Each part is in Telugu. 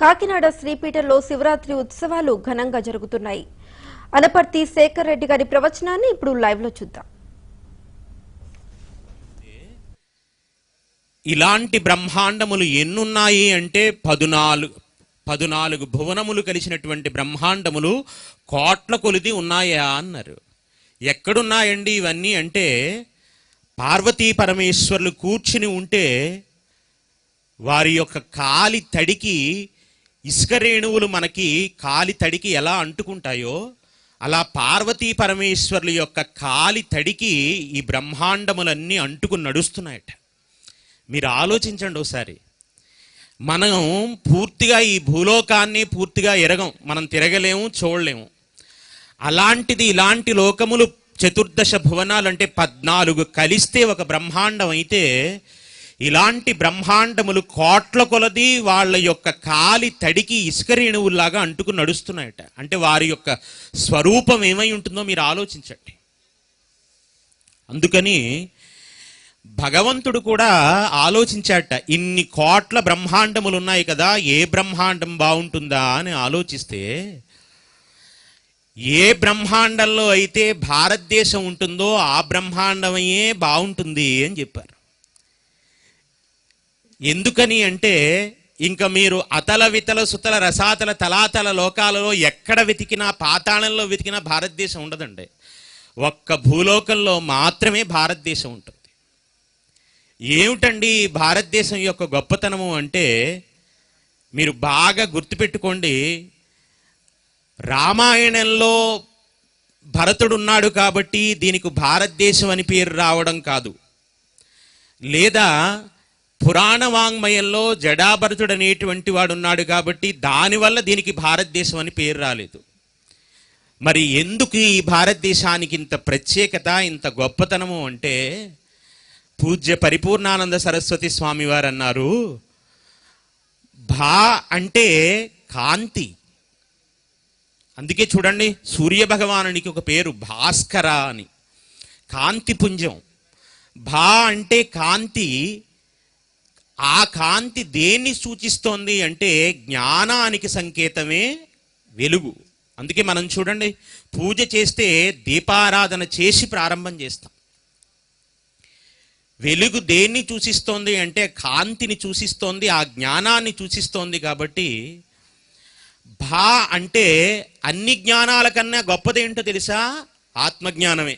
కాకినాడ శ్రీపీఠంలో శివరాత్రి ఉత్సవాలు ఘనంగా జరుగుతున్నాయి. అనపర్తి శేఖర్ రెడ్డి గారి ప్రవచనాన్ని ఇప్పుడు లైవ్ లో చూద్దాం. ఇలాంటి బ్రహ్మాండములు ఎన్నున్నాయి అంటే 14 భువనములు కలిసినటువంటి బ్రహ్మాండములు కోట్ల కొలిది ఉన్నాయా అన్నారు. ఎక్కడున్నాయండి ఇవన్నీ అంటే పార్వతీ పరమేశ్వరులు కూర్చుని ఉంటే వారి యొక్క కాలి తడికి ఇసుక రేణువులు మనకి కాలి తడికి ఎలా అంటుకుంటాయో అలా పార్వతీ పరమేశ్వరుల యొక్క కాలి తడికి ఈ బ్రహ్మాండములన్నీ అంటుకుని నడుస్తున్నాయట. మీరు ఆలోచించండి ఒకసారి. మనం పూర్తిగా ఈ భూలోకాన్ని పూర్తిగా ఎరగం, మనం తిరగలేము, చూడలేము. అలాంటిది ఇలాంటి లోకములు 14 భువనాలు అంటే 14 కలిస్తే ఒక బ్రహ్మాండం అయితే ఇలాంటి బ్రహ్మాండములు కోట్ల కొలది వాళ్ళ యొక్క కాలి తడికి ఇసుక రేణువుల్లాగా అంటుకుని నడుస్తున్నాయట. అంటే వారి యొక్క స్వరూపం ఏమై ఉంటుందో మీరు ఆలోచించండి. అందుకని భగవంతుడు కూడా ఆలోచించాట, ఇన్ని కోట్ల బ్రహ్మాండములు ఉన్నాయి కదా, ఏ బ్రహ్మాండం బాగుంటుందా అని ఆలోచిస్తే ఏ బ్రహ్మాండంలో అయితే భారతదేశం ఉంటుందో ఆ బ్రహ్మాండమే బాగుంటుంది అని చెప్పారు. ఎందుకని అంటే ఇంకా మీరు అతల వితల సుతల రసాతల తలాతల లోకాలలో ఎక్కడ వెతికినా, పాతాళంలో వెతికినా భారతదేశం ఉండదండి. ఒక్క భూలోకంలో మాత్రమే భారతదేశం ఉంటుంది. ఏమిటండి భారతదేశం యొక్క గొప్పతనము అంటే మీరు బాగా గుర్తుపెట్టుకోండి. రామాయణంలో భరతుడు ఉన్నాడు కాబట్టి దీనికి భారతదేశం అని పేరు రావడం కాదు, లేదా పురాణ వాంగ్మయంలో జడాభరతుడు అనేటువంటి వాడు ఉన్నాడు కాబట్టి దానివల్ల దీనికి భారతదేశం అని పేరు రాలేదు. మరి ఎందుకు ఈ భారతదేశానికి ఇంత ప్రత్యేకత, ఇంత గొప్పతనము అంటే పూజ్య పరిపూర్ణానంద సరస్వతి స్వామి వారు అన్నారు, భా అంటే కాంతి. అందుకే చూడండి సూర్య భగవానునికి ఒక పేరు భాస్కర అని, కాంతి పుంజం. భా అంటే కాంతి. ఆ కాంతి దేన్ని సూచిస్తోంది అంటే జ్ఞానానికి సంకేతమే వెలుగు. అందుకే మనం చూడండి పూజ చేస్తే దీపారాధన చేసి ప్రారంభం చేస్తాం. వెలుగు దేన్ని సూచిస్తోంది అంటే కాంతిని సూచిస్తోంది, ఆ జ్ఞానాన్ని సూచిస్తోంది. కాబట్టి భా అంటే అన్ని జ్ఞానాల కన్నా గొప్పదేంటో తెలుసా? ఆత్మజ్ఞానమే.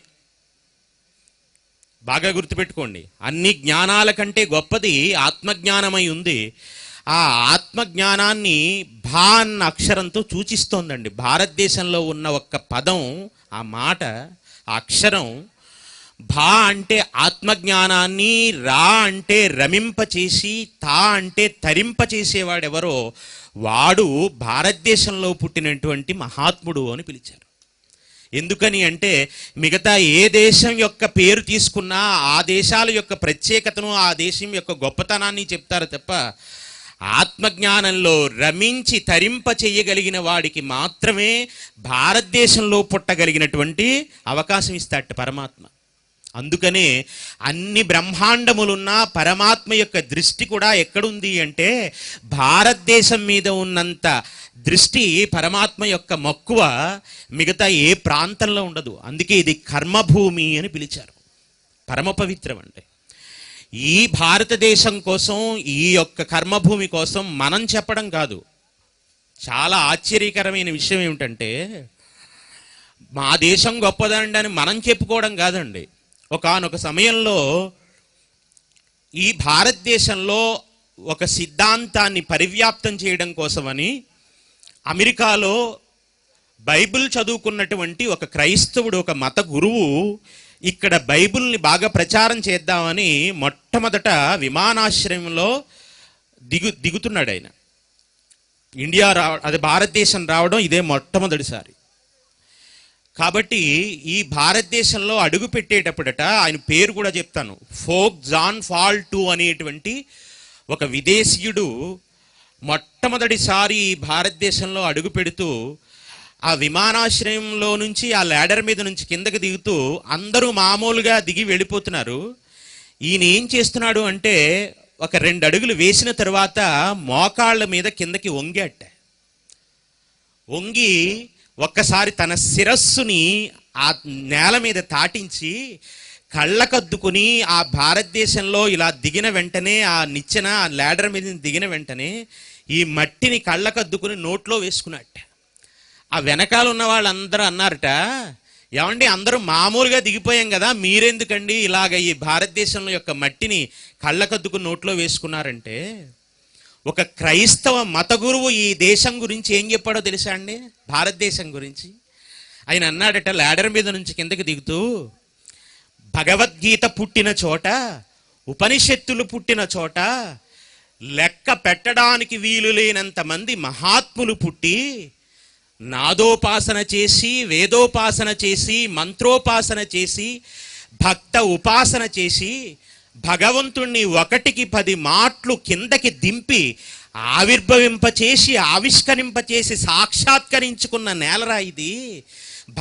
బాగా గుర్తుపెట్టుకోండి, అన్ని జ్ఞానాల కంటే గొప్పది ఆత్మజ్ఞానమై ఉంది. ఆ ఆత్మజ్ఞానాన్ని భా అన్న అక్షరంతో సూచిస్తోందండి. భారతదేశంలో ఉన్న ఒక్క పదం, ఆ మాట, ఆ అక్షరం భా అంటే ఆత్మజ్ఞానాన్ని, రా అంటే రమింపచేసి, తా అంటే తరింపచేసేవాడెవరో వాడు భారతదేశంలో పుట్టినటువంటి మహాత్ముడు అని పిలిచారు. ఎందుకని అంటే మిగతా ఏ దేశం యొక్క పేరు తీసుకున్నా ఆ దేశాల యొక్క ప్రత్యేకతను, ఆ దేశం యొక్క గొప్పతనాన్ని చెప్తారు తప్ప ఆత్మజ్ఞానంలో రమించి తరింప చేయగలిగిన వాడికి మాత్రమే భారతదేశంలో పుట్టగలిగినటువంటి అవకాశం ఇస్తాడు పరమాత్మ. అందుకనే అన్ని బ్రహ్మాండములున్న పరమాత్మ యొక్క దృష్టి కూడా ఎక్కడుంది అంటే భారతదేశం మీద ఉన్నంత దృష్టి, పరమాత్మ యొక్క మక్కువ మిగతా ఏ ప్రాంతంలో ఉండదు. అందుకే ఇది కర్మభూమి అని పిలిచారు, పరమ పవిత్రం. అంటే ఈ భారతదేశం కోసం, ఈ యొక్క కర్మభూమి కోసం మనం చెప్పడం కాదు. చాలా ఆశ్చర్యకరమైన విషయం ఏమిటంటే మా దేశం గొప్పదండి అని మనం చెప్పుకోవడం కాదండి. ఒకానొక సమయంలో ఈ భారతదేశంలో ఒక సిద్ధాంతాన్ని పరివ్యాప్తం చేయడం కోసమని అమెరికాలో బైబిల్ చదువుకున్నటువంటి ఒక క్రైస్తవుడు, ఒక మత గురువు ఇక్కడ బైబిల్ని బాగా ప్రచారం చేద్దామని మొట్టమొదట విమానాశ్రయంలో దిగుతున్నాడు ఆయన. భారతదేశం రావడం ఇదే మొట్టమొదటిసారి. కాబట్టి ఈ భారతదేశంలో అడుగు పెట్టేటప్పుడట, ఆయన పేరు కూడా చెప్తాను, ఫోక్ జాన్ ఫాల్ 2 అనేటువంటి ఒక విదేశీయుడు మొట్టమొదటిసారి భారతదేశంలో అడుగు పెడుతూ ఆ విమానాశ్రయంలో నుంచి, ఆ ల్యాడర్ మీద నుంచి కిందకి దిగుతూ అందరూ మామూలుగా దిగి వెళ్ళిపోతున్నారు. ఈయన ఏం చేస్తున్నాడు అంటే ఒక 2 అడుగులు వేసిన తరువాత మోకాళ్ళ మీద కిందకి వంగాట. వంగి ఒక్కసారి తన శిరస్సుని ఆ నేల మీద తాటించి కళ్ళకద్దుకుని ఆ భారతదేశంలో ఇలా దిగిన వెంటనే ఆ నిచ్చెన ఆ ల్యాడర్ మీద దిగిన వెంటనే ఈ మట్టిని కళ్ళకద్దుకుని నోట్లో వేసుకున్నట్ట. ఆ వెనకాల ఉన్న వాళ్ళందరూ అన్నారట, ఏమండి అందరూ మామూలుగా దిగిపోయాం కదా, మీరెందుకండి ఇలాగ ఈ భారతదేశంలో యొక్క మట్టిని కళ్ళకద్దుకుని నోట్లో వేసుకున్నారంటే, ఒక క్రైస్తవ మత గురువు ఈ దేశం గురించి ఏం చెప్పాడో తెలుసా అండి? భారతదేశం గురించి ఆయన అన్నాడట, ల్యాడర్ మీద నుంచి కిందకి దిగుతూ, భగవద్గీత పుట్టిన చోట, ఉపనిషత్తులు పుట్టిన చోట, లెక్క పెట్టడానికి వీలు లేనంత మంది మహాత్ములు పుట్టి నాదోపాసన చేసి, వేదోపాసన చేసి, మంత్రోపాసన చేసి, భక్త ఉపాసన చేసి, భగవంతుణ్ణి 1కి 10 మాట్లు కిందకి దింపి ఆవిర్భవింపచేసి ఆవిష్కరింపచేసి సాక్షాత్కరించుకున్న నేలరా ఇది.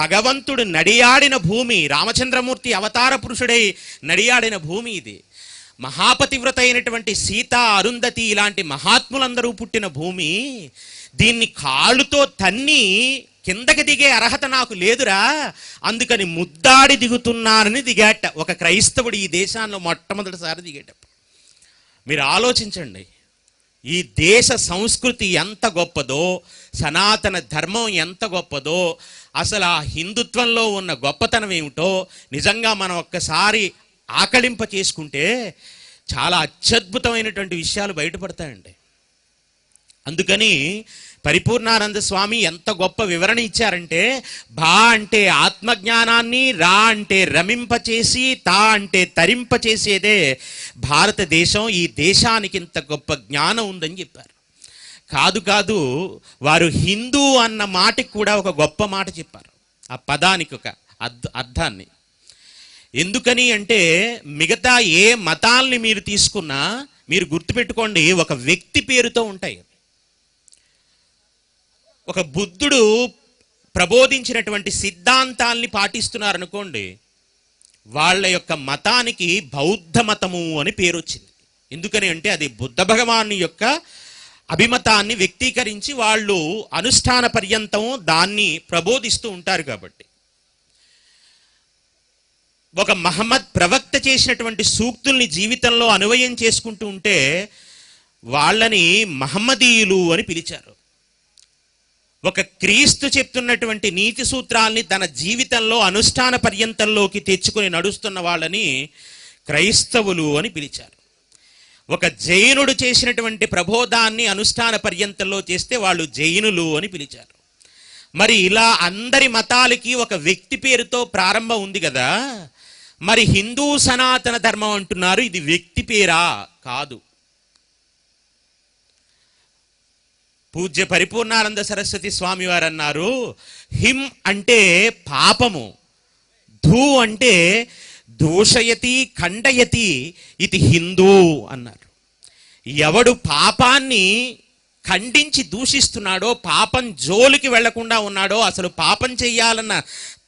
భగవంతుడు నడియాడిన భూమి, రామచంద్రమూర్తి అవతార పురుషుడై నడియాడిన భూమి ఇది. మహాపతివ్రత అయినటువంటి సీత, అరుంధతి ఇలాంటి మహాత్ములందరూ పుట్టిన భూమి. దీన్ని కాళ్ళుతో తన్ని కిందకి దిగే అర్హత నాకు లేదురా, అందుకని ముద్దాడి దిగుతున్నానని దిగాట ఒక క్రైస్తవుడు ఈ దేశాల్లో మొట్టమొదటిసారి దిగేటప్పుడు. మీరు ఆలోచించండి, ఈ దేశ సంస్కృతి ఎంత గొప్పదో, సనాతన ధర్మం ఎంత గొప్పదో, అసలు ఆ హిందుత్వంలో ఉన్న గొప్పతనం ఏమిటో నిజంగా మనం ఒక్కసారి ఆకళింప చేసుకుంటే చాలా అత్యద్భుతమైనటువంటి విషయాలు బయటపడతాయండి. అందుకని పరిపూర్ణానంద స్వామి ఎంత గొప్ప వివరణ ఇచ్చారంటే, భా అంటే ఆత్మజ్ఞానాన్ని, రా అంటే రమింపచేసి, తా అంటే తరింపచేసేదే భారతదేశం. ఈ దేశానికి ఇంత గొప్ప జ్ఞానం ఉందని చెప్పారు. కాదు వారు హిందూ అన్న మాటకి కూడా ఒక గొప్ప మాట చెప్పారు, ఆ పదానికి ఒక అర్థాన్ని. ఎందుకని అంటే, మిగతా ఏ మతాల్ని మీరు తీసుకున్నా మీరు గుర్తుపెట్టుకోండి, ఒక వ్యక్తి పేరుతో ఉంటాయి. ఒక బుద్ధుడు ప్రబోధించినటువంటి సిద్ధాంతాల్ని పాటిస్తున్నారనుకోండి, వాళ్ళ యొక్క మతానికి బౌద్ధ మతము అని పేరు వచ్చింది. ఎందుకని అంటే అది బుద్ధ భగవాను యొక్క అభిమతాన్ని వ్యక్తీకరించి వాళ్ళు అనుష్ఠాన పర్యంతం దాన్ని ప్రబోధిస్తూ ఉంటారు కాబట్టి. ఒక మహమ్మద్ ప్రవక్త చేసినటువంటి సూక్తుల్ని జీవితంలో అన్వయం చేసుకుంటూ ఉంటే వాళ్ళని మహమ్మదీయులు అని పిలిచారు. ఒక క్రీస్తు చెప్తున్నటువంటి నీతి సూత్రాల్ని తన జీవితంలో అనుష్ఠాన పర్యంతంలోకి తెచ్చుకుని నడుస్తున్న వాళ్ళని క్రైస్తవులు అని పిలిచారు. ఒక జైనుడు చేసినటువంటి ప్రబోధాన్ని అనుష్ఠాన పర్యంతంలో చేస్తే వాళ్ళు జైనులు అని పిలిచారు. మరి ఇలా అందరి మతాలకి ఒక వ్యక్తి పేరుతో ప్రారంభం ఉంది కదా, మరి హిందూ సనాతన ధర్మం అంటున్నారు, ఇది వ్యక్తి పేరా? కాదు. పూజ్య పరిపూర్ణానంద సరస్వతి స్వామి వారు అన్నారు, హిం అంటే పాపము, ధూ అంటే దూషయతి ఖండయతి, ఇది హిందూ అన్నారు. ఎవడు పాపాన్ని ఖండించి దూషిస్తున్నాడో, పాపం జోలికి వెళ్లకుండా ఉన్నాడో, అసలు పాపం చెయ్యాలన్న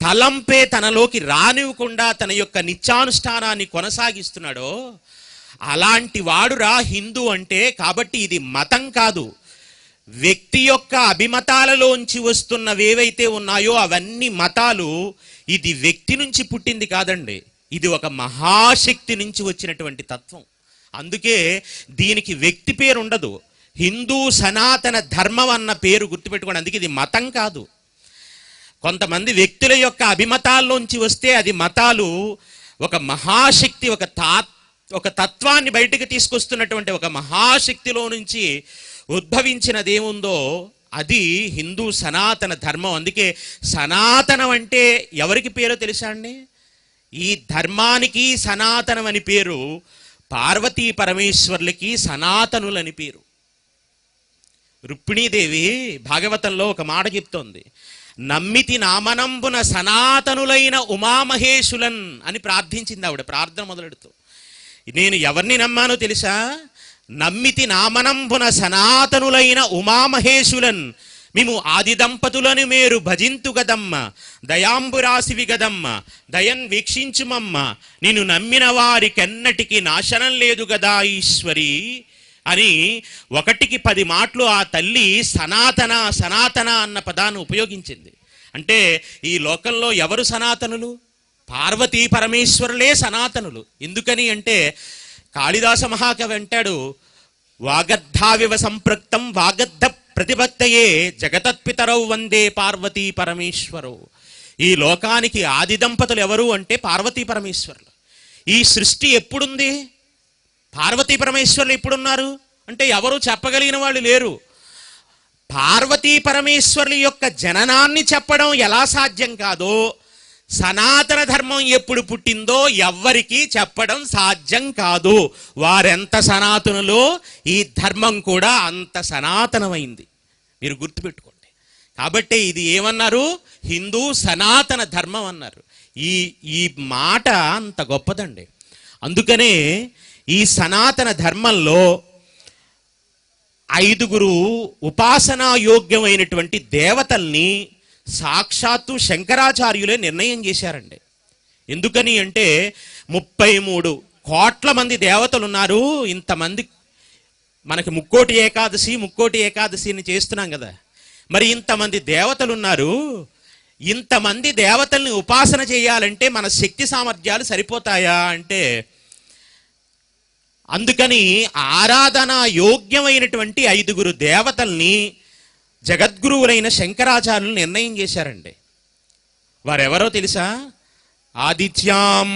తలంపే తనలోకి రానివ్వకుండా తన యొక్క నిత్యానుష్ఠానాన్ని కొనసాగిస్తున్నాడో అలాంటి వాడురా హిందూ అంటే. కాబట్టి ఇది మతం కాదు, వ్యక్తి యొక్క అభిమతాలలోంచి వస్తున్నవేవైతే ఉన్నాయో అవన్నీ మతాలు. ఇది వ్యక్తి నుంచి పుట్టింది కాదండి, ఇది ఒక మహాశక్తి నుంచి వచ్చినటువంటి తత్వం. అందుకే దీనికి వ్యక్తి పేరు ఉండదు, హిందూ సనాతన ధర్మం అన్న పేరు గుర్తుపెట్టుకోండి. అందుకే ఇది మతం కాదు. కొంతమంది వ్యక్తుల యొక్క అభిమతాల్లోంచి వస్తే అది మతాలు. ఒక మహాశక్తి, ఒక తత్వాన్ని బయటకు తీసుకొస్తున్నటువంటి ఒక మహాశక్తిలో నుంచి ఉద్భవించినదేముందో అది హిందూ సనాతన ధర్మం. అందుకే సనాతనం అంటే ఎవరికి పేరో తెలుసా అండి? ఈ ధర్మానికి సనాతనం అని పేరు, పార్వతీ పరమేశ్వర్లకి సనాతనులని పేరు. రుక్మిణీదేవి భాగవతంలో ఒక మాట చెప్తోంది, నమ్మితి నామనంబున సనాతనులైన ఉమామహేశులన్ అని ప్రార్థించింది ఆవిడ ప్రార్థన మొదలెడుతూ. నేను ఎవరిని నమ్మానో తెలుసా? నమ్మితి నామనంబున సనాతనులైన ఉమామహేశులన్, మేము ఆది దంపతులను మీరు భజింతు గదమ్మ, దయాంబురాశివి గదమ్మ, దయన్ వీక్షించుమమ్మ, నిన్ను నమ్మిన వారికెన్నటికి నాశనం లేదు గదా ఈశ్వరి అని 1కి 10 మాటలు ఆ తల్లి సనాతన సనాతన అన్న పదాన్ని ఉపయోగించింది. అంటే ఈ లోకంలో ఎవరు సనాతనులు? పార్వతీ పరమేశ్వరులే సనాతనులు. ఎందుకని అంటే కాళిదాస మహాకవి అంటాడు, వాగద్ధావివ సంపృక్తం వాగద్ధ ప్రతిభక్తయే జగతత్పితరౌ వందే పార్వతీ పరమేశ్వరౌ. ఈ లోకానికి ఆది దంపతులు ఎవరు అంటే పార్వతీ పరమేశ్వరులు. ఈ సృష్టి ఎప్పుడుంది? పార్వతీ పరమేశ్వరులు ఎప్పుడున్నారు అంటే ఎవరు చెప్పగలిగిన వాళ్ళు లేరు. పార్వతీ పరమేశ్వరుల యొక్క జననాన్ని చెప్పడం ఎలా సాధ్యం కాదో, సనాతన ధర్మం ఎప్పుడు పుట్టిందో ఎవ్వరికీ చెప్పడం సాధ్యం కాదు. వారెంత సనాతనులో ఈ ధర్మం కూడా అంత సనాతనమైంది. మీరు గుర్తుపెట్టుకోండి. కాబట్టి ఇది ఏమన్నారు? హిందూ సనాతన ధర్మం అన్నారు. ఈ మాట అంత గొప్పదండి. అందుకనే ఈ సనాతన ధర్మంలో 5 ఉపాసనా యోగ్యమైనటువంటి దేవతల్ని సాక్షాత్తు శంకరాచార్యులే నిర్ణయం చేశారండి. ఎందుకని అంటే 33 కోట్ల మంది దేవతలు ఉన్నారు. ఇంతమంది మనకి ముక్కోటి ఏకాదశిని చేస్తున్నాం కదా, మరి ఇంతమంది దేవతలు ఉన్నారు. ఇంతమంది దేవతల్ని ఉపాసన చేయాలంటే మన శక్తి సామర్థ్యాలు సరిపోతాయా అంటే, అందుకని ఆరాధన యోగ్యమైనటువంటి 5 దేవతల్ని జగద్గురువులైన శంకరాచార్యులు నిర్ణయం చేశారండి. వారెవరో తెలుసా? ఆదిత్యాం.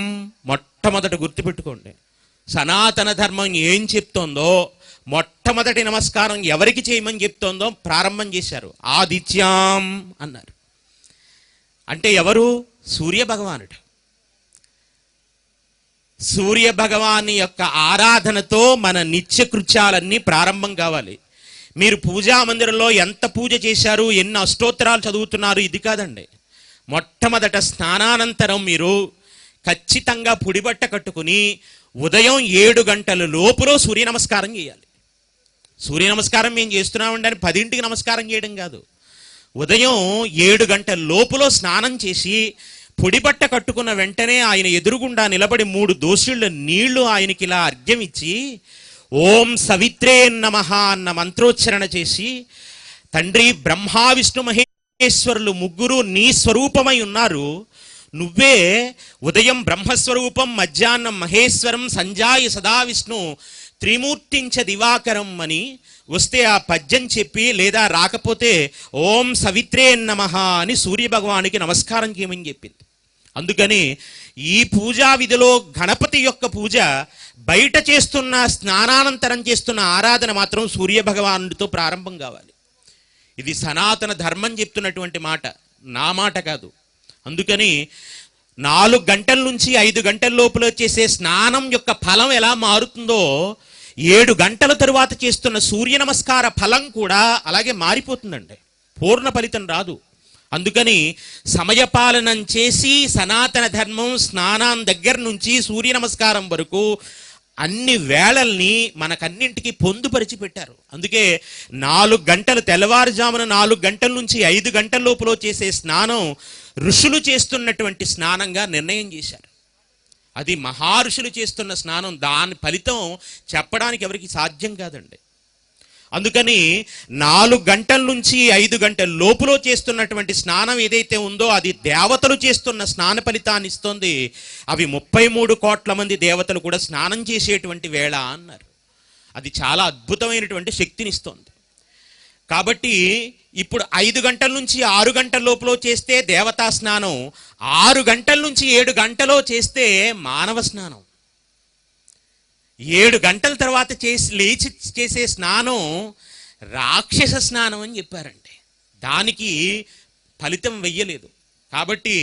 మొట్టమొదట గుర్తుపెట్టుకోండి, సనాతన ధర్మం ఏం చెప్తోందో మొట్టమొదటి నమస్కారం ఎవరికి చేయమని చెప్తోందో ప్రారంభం చేశారు. ఆదిత్యాం అన్నారు. అంటే ఎవరు? సూర్య భగవానుడు. సూర్య భగవాని యొక్క ఆరాధనతో మన నిత్యకృత్యాలన్నీ ప్రారంభం కావాలి. మీరు పూజా మందిరంలో ఎంత పూజ చేశారు, ఎన్ని అష్టోత్తరాలు చదువుతున్నారు, ఇది కాదండి. మొట్టమొదట స్నానానంతరం మీరు ఖచ్చితంగా పొడిబట్ట కట్టుకుని ఉదయం 7 గంటల లోపులో సూర్య నమస్కారం చేయాలి. సూర్య నమస్కారం మేము చేస్తున్నామండి అని 10ంటికి నమస్కారం చేయడం కాదు. ఉదయం 7 గంటల లోపులో స్నానం చేసి పొడిబట్ట కట్టుకున్న వెంటనే ఆయన ఎదురుగుండా నిలబడి 3 దోసిళ్ళ నీళ్లు ఆయనకి ఇలా అర్ఘ్యం ఇచ్చి ఓం సవిత్రే నమః అన్న మంత్రోచ్చరణ చేసి, తండ్రి బ్రహ్మ విష్ణు మహేశ్వరులు 3 నీ స్వరూపమై ఉన్నారు. నువ్వే ఉదయం బ్రహ్మస్వరూపం, మధ్యాహ్నం మహేశ్వరం, సంజాయ సదా విష్ణు త్రిమూర్తించ దివాకరం అని వస్తే ఆ పద్యం చెప్పి, లేదా రాకపోతే ఓం సవిత్రే నమః అని సూర్య భగవానికి నమస్కారం చేయమని చెప్పింది. అందుకని ఈ పూజా విధిలో గణపతి యొక్క పూజ బయట చేస్తున్న స్నానానంతరం చేస్తున్న ఆరాధన మాత్రం సూర్య భగవానుడితో ప్రారంభం కావాలి. ఇది సనాతన ధర్మం చెప్తున్నటువంటి మాట, నా మాట కాదు. అందుకని 4 గంటల నుంచి 5 గంటల లోపల చేసే స్నానం యొక్క ఫలం ఎలా మారుతుందో 7 గంటల తరువాత చేస్తున్న సూర్య నమస్కార ఫలం కూడా అలాగే మారిపోతుందండి. పూర్ణ ఫలితం రాదు. అందుకని సమయపాలనం చేసి సనాతన ధర్మం స్నానం దగ్గర నుంచి సూర్య నమస్కారం వరకు అన్ని వేళల్ని మనకన్నింటికి పొందుపరిచి పెట్టారు. అందుకే 4 గంటలు, తెల్లవారుజామున 4 గంటల నుంచి 5 గంటల లోపల చేసే స్నానం ఋషులు చేస్తున్నటువంటి స్నానంగా నిర్ణయం చేశారు. అది మహారుషులు చేస్తున్న స్నానం. దాని ఫలితం చెప్పడానికి ఎవరికి సాధ్యం కాదండి. అందుకని 4 గంటల నుంచి 5 గంటల లోపులో చేస్తున్నటువంటి స్నానం ఏదైతే ఉందో అది దేవతలు చేస్తున్న స్నాన ఫలితాన్ని ఇస్తుంది. అవి 33 కోట్ల మంది దేవతలు కూడా స్నానం చేసేటువంటి వేళ అన్నారు. అది చాలా అద్భుతమైనటువంటి శక్తినిస్తోంది. కాబట్టి ఇప్పుడు 5 గంటల నుంచి 6 గంటల లోపల చేస్తే దేవతా స్నానం, 6 గంటల నుంచి 7 గంటలో చేస్తే మానవ స్నానం, 7 గంటల తర్వాత లేచి చేసే స్నానం రాక్షస స్నానం అని చెప్పారండి. దానికి ఫలితం వెయ్యలేదు. కాబట్టి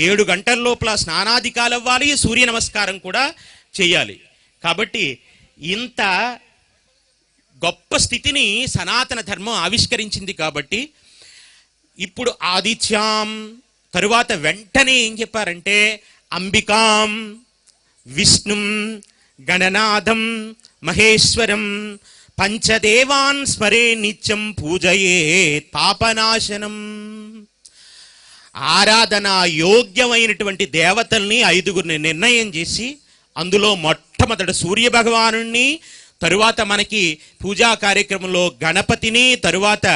7 గంటల లోపల స్నానాధికాలు అవ్వాలి, సూర్య నమస్కారం కూడా చేయాలి. కాబట్టి ఇంత గొప్ప స్థితిని సనాతన ధర్మం ఆవిష్కరించింది. కాబట్టి ఇప్పుడు ఆదిత్యాం తరువాత వెంటనే ఏం చెప్పారంటే అంబికాం, విష్ణుం, గణనాథం, మహేశ్వరం, పంచదేవాన్ స్మరే నిత్యం పూజయే పాపనాశనం. ఆరాధన యోగ్యమైనటువంటి దేవతల్ని 5గురిని నిర్ణయం చేసి అందులో మొట్టమొదటి సూర్య భగవానుణ్ణి, తరువాత మనకి పూజా కార్యక్రమంలో గణపతిని, తరువాత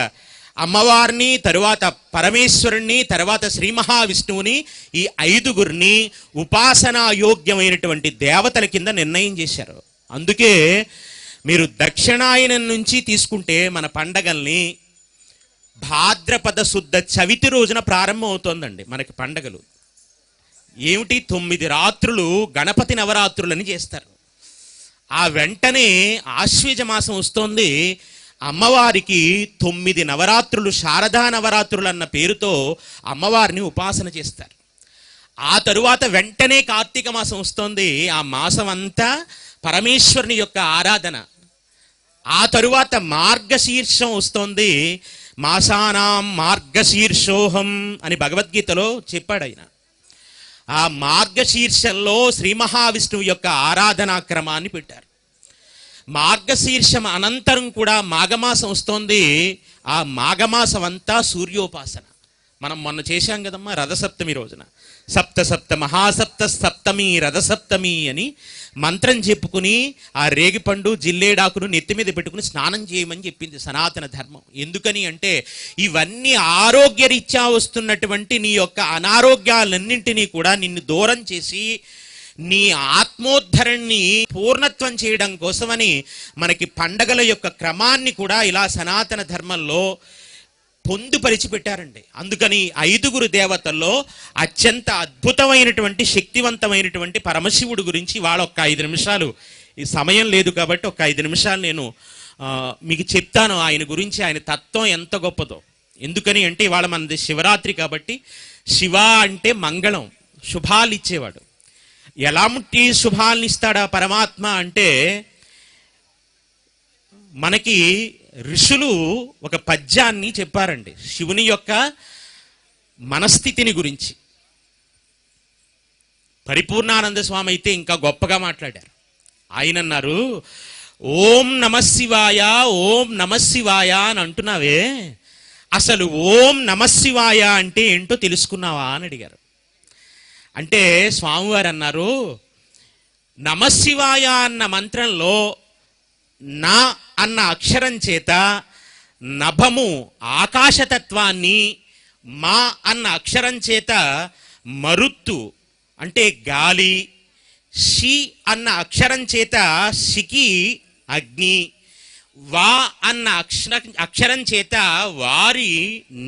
అమ్మవారిని, తరువాత పరమేశ్వరుణ్ణి, తర్వాత శ్రీ మహావిష్ణువుని, ఈ 5గురిని ఉపాసనా యోగ్యమైనటువంటి దేవతల కింద నిర్ణయం చేశారు. అందుకే మీరు దక్షిణాయనం నుంచి తీసుకుంటే మన పండగల్ని భాద్రపద శుద్ధ చవితి రోజున ప్రారంభం అవుతోందండి మనకి పండగలు. ఏమిటి 9 రాత్రులు గణపతి నవరాత్రులని చేస్తారు. ఆ వెంటనే ఆశ్వేజ మాసం వస్తోంది, అమ్మవారికి 9 నవరాత్రులు, శారదా నవరాత్రులు అన్న పేరుతో అమ్మవారిని ఉపాసన చేస్తారు. ఆ తరువాత వెంటనే కార్తీక మాసం వస్తోంది, ఆ మాసం అంతా పరమేశ్వరుని యొక్క ఆరాధన. ఆ తరువాత మార్గశీర్షం వస్తోంది, మాసానాం మార్గశీర్షోహం అని భగవద్గీతలో చెప్పాడు ఆయన. ఆ మార్గశీర్షంలో శ్రీ మహావిష్ణువు యొక్క ఆరాధనా క్రమాన్ని పెట్టారు. మార్గశీర్షం అనంతరం కూడా మాఘమాసం వస్తోంది, ఆ మాఘమాసం అంతా సూర్యోపాసన. మనం మొన్న చేశాం కదమ్మా రథసప్తమి రోజున, సప్త సప్త మహాసప్త సప్తమి రథసప్తమి అని మంత్రం చెప్పుకుని ఆ రేగిపండు జిల్లేడాకును నెత్తి మీద పెట్టుకుని స్నానం చేయమని చెప్పింది సనాతన ధర్మం. ఎందుకని అంటే ఇవన్నీ ఆరోగ్యరీత్యా వస్తున్నటువంటి నీ యొక్క అనారోగ్యాలన్నింటినీ కూడా నిన్ను దూరం చేసి నీ ఆత్మోద్ధరణని పూర్ణత్వం చేయడం కోసమని మనకి పండగల యొక్క క్రమాన్ని కూడా ఇలా సనాతన ధర్మంలో పొందుపరిచి పెట్టారండి. అందుకని 5గురు దేవతల్లో అత్యంత అద్భుతమైనటువంటి శక్తివంతమైనటువంటి పరమశివుడు గురించి వాళ్ళ ఒక్క 5 నిమిషాలు, ఈ సమయం లేదు కాబట్టి ఒక 5 నిమిషాలు నేను మీకు చెప్తాను ఆయన గురించి, ఆయన తత్వం ఎంత గొప్పదో. ఎందుకని అంటే ఇవాళ మనది శివరాత్రి కాబట్టి శివ అంటే మంగళం, శుభాలు ఇచ్చేవాడు. ఎలాంటి శుభాలను ఇస్తాడా పరమాత్మ అంటే, మనకి ఋషులు ఒక పద్యాన్ని చెప్పారండి శివుని యొక్క మనస్థితిని గురించి. పరిపూర్ణానంద స్వామి అయితే ఇంకా గొప్పగా మాట్లాడారు. ఆయన అన్నారు, ఓం నమశివాయ ఓం నమశివాయ అని అంటున్నావే, అసలు ఓం నమశివాయ అంటే ఏంటో తెలుసుకున్నావా అని అడిగారు. అంటే స్వామివారు అన్నారు, నమశివాయ అన్న మంత్రంలో నా అన్న అక్షరం చేత నభము ఆకాశతత్వాన్ని, మా అన్న అక్షరం చేత మరుత్తు అంటే గాలి, షి అన్న అక్షరం చేత శికి అగ్ని, వా అన్న అక్షరం చేత వారి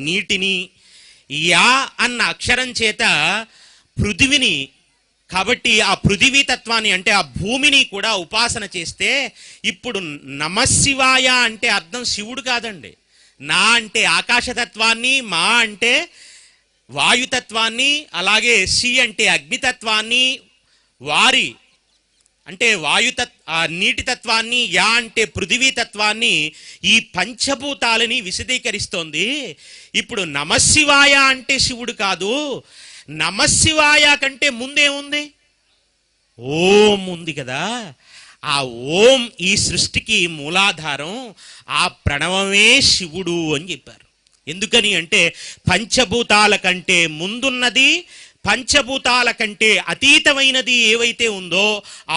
నీటిని, యా అన్న అక్షరం చేత పృథివిని, కాబట్టి ఆ పృథివీ తత్వాన్ని అంటే ఆ భూమిని కూడా ఉపాసన చేస్తే, ఇప్పుడు నమశివాయ అంటే అర్థం శివుడు కాదండి. నా అంటే ఆకాశతత్వాన్ని, మా అంటే వాయుతత్వాన్ని, అలాగే శి అంటే అగ్నితత్వాన్ని, వారి అంటే నీటి తత్వాన్ని, యా అంటే పృథివీ తత్వాన్ని, ఈ పంచభూతాలని విశదీకరిస్తోంది. ఇప్పుడు నమశివాయ అంటే శివుడు కాదు, నమశివాయ కంటే ముందేముంది? ఓం ఉంది కదా. ఆ ఓం ఈ సృష్టికి మూలాధారం, ఆ ప్రణవమే శివుడు అని చెప్పారు. ఎందుకని అంటే పంచభూతాల కంటే ముందున్నది, పంచభూతాల కంటే అతీతమైనది ఏవైతే ఉందో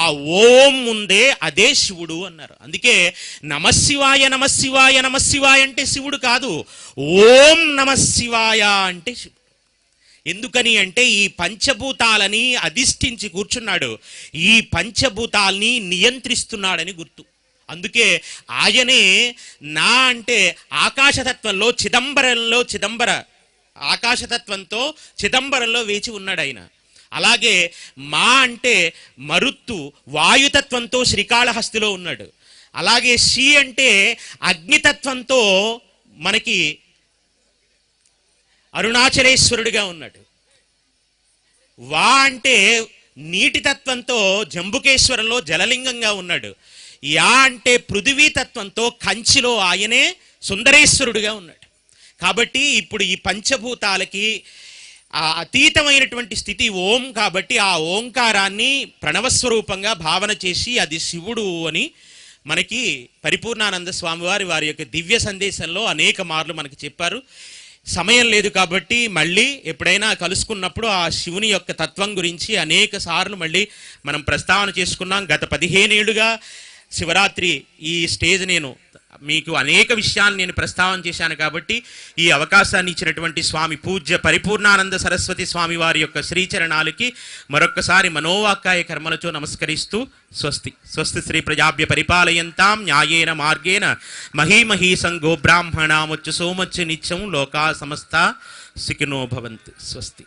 ఆ ఓం ముందే అదే శివుడు అన్నారు. అందుకే నమశివాయ నమశివాయ నమశివాయ అంటే శివుడు కాదు, ఓం నమశివాయ అంటే శివుడు. ఎందుకని అంటే ఈ పంచభూతాలని అధిష్ఠించి కూర్చున్నాడు, ఈ పంచభూతాల్ని నియంత్రిస్తున్నాడని గుర్తు. అందుకే ఆయనే నా అంటే ఆకాశతత్వంలో చిదంబర ఆకాశతత్వంతో చిదంబరంలో వేచి ఉన్నాడు ఆయన. అలాగే మా అంటే మరుత్తు వాయుతత్వంతో శ్రీకాళహస్తిలో ఉన్నాడు. అలాగే షి అంటే అగ్నితత్వంతో మనకి అరుణాచలేశ్వరుడిగా ఉన్నాడు. వా అంటే నీటి తత్వంతో జంబుకేశ్వరంలో జలలింగంగా ఉన్నాడు. యా అంటే పృథివీ తత్వంతో కంచిలో ఆయనే సుందరేశ్వరుడిగా ఉన్నాడు. కాబట్టి ఇప్పుడు ఈ పంచభూతాలకి ఆ అతీతమైనటువంటి స్థితి ఓం కాబట్టి ఆ ఓంకారాన్ని ప్రణవస్వరూపంగా భావన చేసి అది శివుడు అని మనకి పరిపూర్ణానంద స్వామివారి వారి యొక్క దివ్య సందేశంలో అనేక మార్లు మనకి చెప్పారు. సమయం లేదు కాబట్టి మళ్ళీ ఎప్పుడైనా కలుసుకున్నప్పుడు ఆ శివుని యొక్క తత్వం గురించి అనేక సార్లు మళ్ళీ మనం ప్రస్తావన చేసుకున్నాం. గత 15 ఏళ్ళుగా శివరాత్రి ఈ స్టేజ్ నేను మీకు అనేక విషయాలు నేను ప్రస్తావన చేశాను కాబట్టి ఈ అవకాశాన్ని ఇచ్చినటువంటి స్వామి పూజ్య పరిపూర్ణానంద సరస్వతి స్వామి వారి యొక్క శ్రీచరణాలకి మరొక్కసారి మనోవాక్కాయ కర్మలతో నమస్కరిస్తూ స్వస్తి. స్వస్తి శ్రీ ప్రజాభ్య పరిపాలయంతాం న్యాయేన మార్గేణ మహీమహీసం గోబ్రాహ్మణాముచ్చు సోమచ్చు నిత్యం లోకా సమస్త సుఖినో భవంతు. స్వస్తి.